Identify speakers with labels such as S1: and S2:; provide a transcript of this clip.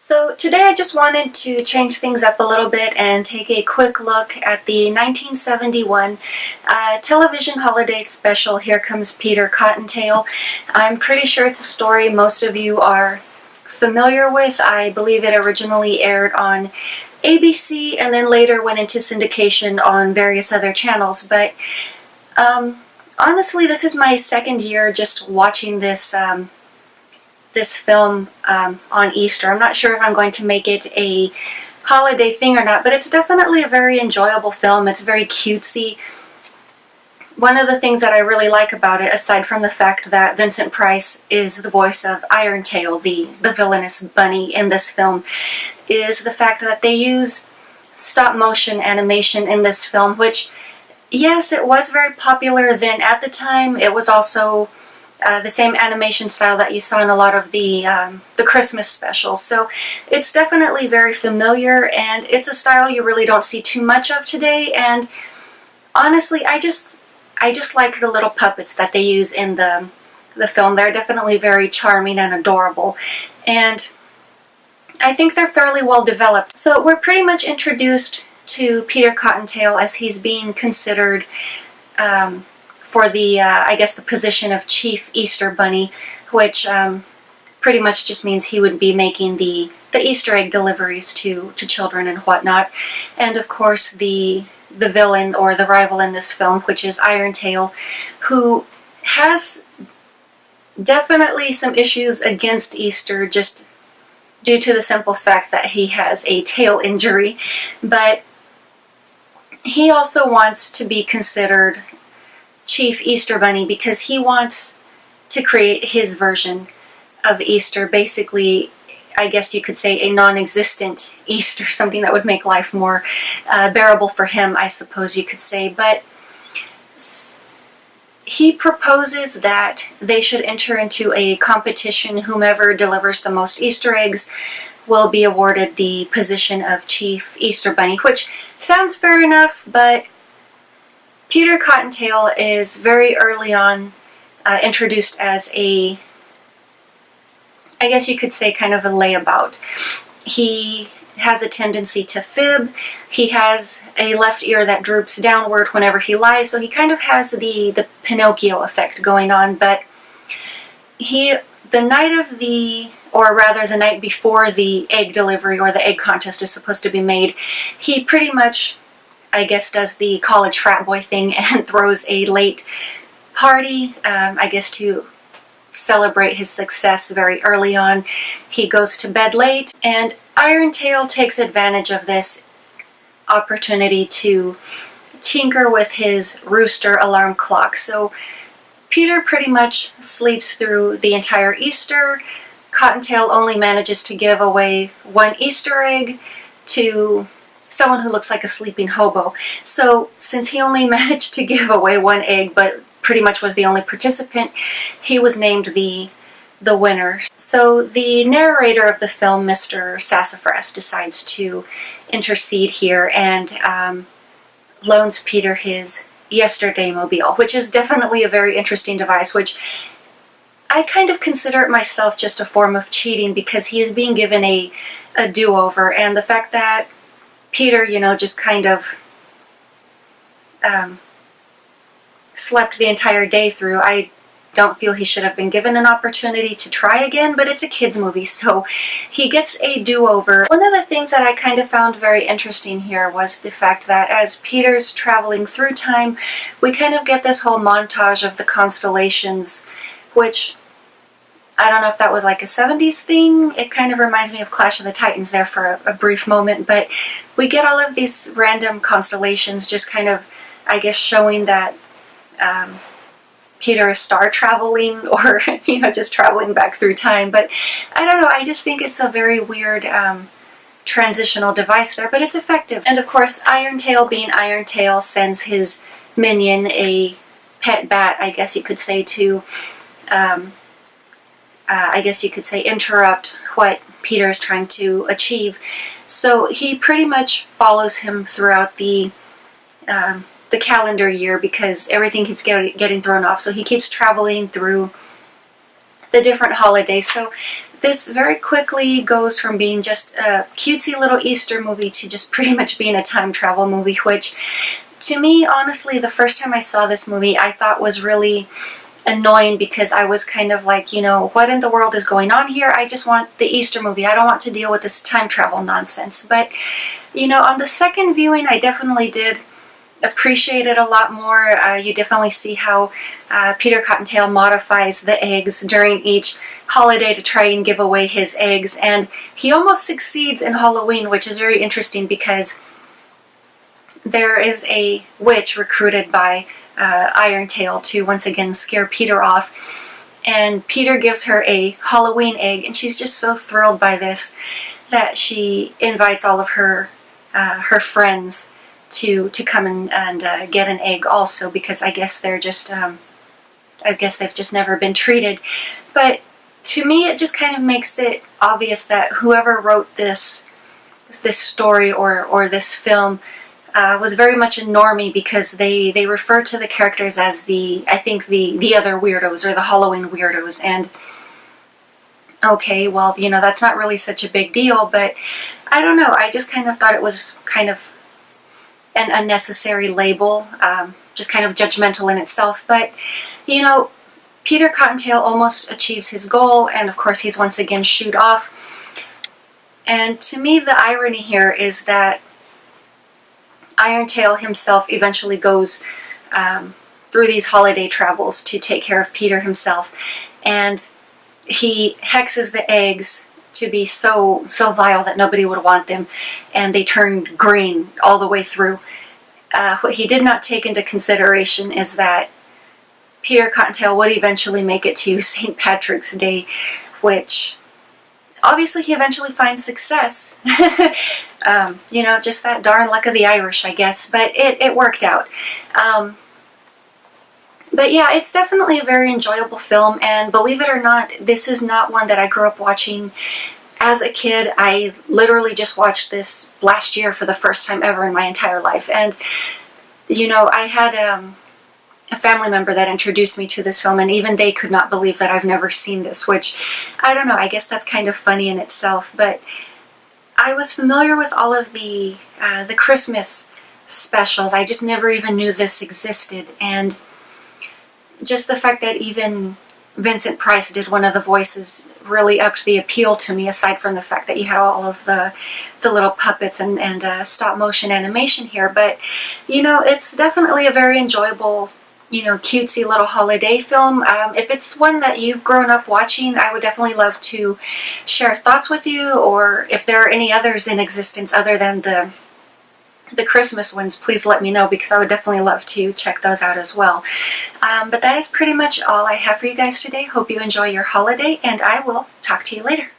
S1: So today I just wanted to change things up a little bit and take a quick look at the 1971 television holiday special, Here Comes Peter Cottontail. I'm pretty sure it's a story most of you are familiar with. I believe it originally aired on ABC and then later went into syndication on various other channels. But honestly, this is my second year just watching this this film on Easter. I'm not sure if I'm going to make it a holiday thing or not, but it's definitely a very enjoyable film. It's very cutesy. One of the things that I really like about it, aside from the fact that Vincent Price is the voice of Irontail, the villainous bunny in this film, is the fact that they use stop motion animation in this film, which, yes, it was very popular then at the time. It was also the same animation style that you saw in a lot of the Christmas specials. So it's definitely very familiar, and it's a style you really don't see too much of today. And honestly, I just like the little puppets that they use in the film. They're definitely very charming and adorable, and I think they're fairly well developed. So we're pretty much introduced to Peter Cottontail as he's being considered for the, I guess, the position of Chief Easter Bunny, which pretty much just means he would be making the Easter egg deliveries to children and whatnot. And of course the villain or the rival in this film, which is Irontail, who has definitely some issues against Easter just due to the simple fact that he has a tail injury. But he also wants to be considered Chief Easter Bunny because he wants to create his version of Easter. Basically, I guess you could say a non-existent Easter, something that would make life more bearable for him, I suppose you could say. But he proposes that they should enter into a competition. Whomever delivers the most Easter eggs will be awarded the position of Chief Easter Bunny, which sounds fair enough, but Peter Cottontail is very early on introduced as a, I guess you could say, kind of a layabout. He has a tendency to fib. He has a left ear that droops downward whenever he lies, so he kind of has the Pinocchio effect going on. But the night before the egg delivery or the egg contest is supposed to be made, he pretty much, I guess, does the college frat boy thing and throws a late party, I guess, to celebrate his success very early on. He goes to bed late, and Irontail takes advantage of this opportunity to tinker with his rooster alarm clock. So Peter pretty much sleeps through the entire Easter. Cottontail only manages to give away one Easter egg to someone who looks like a sleeping hobo. So since he only managed to give away one egg, but pretty much was the only participant, he was named the winner. So the narrator of the film, Mr. Sassafras, decides to intercede here and loans Peter his Yesterday Mobile, which is definitely a very interesting device, which I kind of consider it myself just a form of cheating because he is being given a do-over, and the fact that Peter, just kind of slept the entire day through, I don't feel he should have been given an opportunity to try again, but it's a kids' movie, so he gets a do-over. One of the things that I kind of found very interesting here was the fact that as Peter's traveling through time, we kind of get this whole montage of the constellations, which I don't know if that was like a 70s thing. It kind of reminds me of Clash of the Titans there for a brief moment, but we get all of these random constellations just kind of, I guess, showing that Peter is star traveling or, just traveling back through time. But I don't know, I just think it's a very weird transitional device there, but it's effective. And of course, Irontail, being Irontail, sends his minion, a pet bat, I guess you could say, to interrupt what Peter is trying to achieve. So he pretty much follows him throughout the calendar year because everything keeps getting thrown off. So he keeps traveling through the different holidays. So this very quickly goes from being just a cutesy little Easter movie to just pretty much being a time travel movie, which to me, honestly, the first time I saw this movie, I thought was really annoying because I was kind of like, you know, what in the world is going on here? I just want the Easter movie. I don't want to deal with this time travel nonsense. But, you know, on the second viewing, I definitely did appreciate it a lot more. You definitely see how Peter Cottontail modifies the eggs during each holiday to try and give away his eggs. And he almost succeeds in Halloween, which is very interesting because there is a witch recruited by Irontail to once again scare Peter off, and Peter gives her a Halloween egg, and she's just so thrilled by this that she invites all of her friends to come and get an egg also, because I guess they're just I guess they've just never been treated. But to me, it just kind of makes it obvious that whoever wrote this story or this film was very much a normie, because they refer to the characters as I think the other weirdos, or the Halloween weirdos. And okay, well, you know, that's not really such a big deal, but I don't know, I just kind of thought it was kind of an unnecessary label, just kind of judgmental in itself. But, you know, Peter Cottontail almost achieves his goal, and of course he's once again shooed off. And to me, the irony here is that Irontail himself eventually goes through these holiday travels to take care of Peter himself, and he hexes the eggs to be so vile that nobody would want them, and they turn green all the way through. What he did not take into consideration is that Peter Cottontail would eventually make it to St. Patrick's Day, which obviously he eventually finds success. You know, just that darn luck of the Irish, I guess, but it worked out. But yeah, it's definitely a very enjoyable film, and believe it or not, this is not one that I grew up watching as a kid. I literally just watched this last year for the first time ever in my entire life. And, you know, I had a family member that introduced me to this film, and even they could not believe that I've never seen this, which, I don't know, I guess that's kind of funny in itself. But I was familiar with all of the Christmas specials. I just never even knew this existed, and just the fact that even Vincent Price did one of the voices really upped the appeal to me, aside from the fact that you had all of the little puppets and stop motion animation here. But, you know, it's definitely a very enjoyable, you know, cutesy little holiday film. If it's one that you've grown up watching, I would definitely love to share thoughts with you, or if there are any others in existence other than the Christmas ones, please let me know, because I would definitely love to check those out as well. But that is pretty much all I have for you guys today. Hope you enjoy your holiday, and I will talk to you later.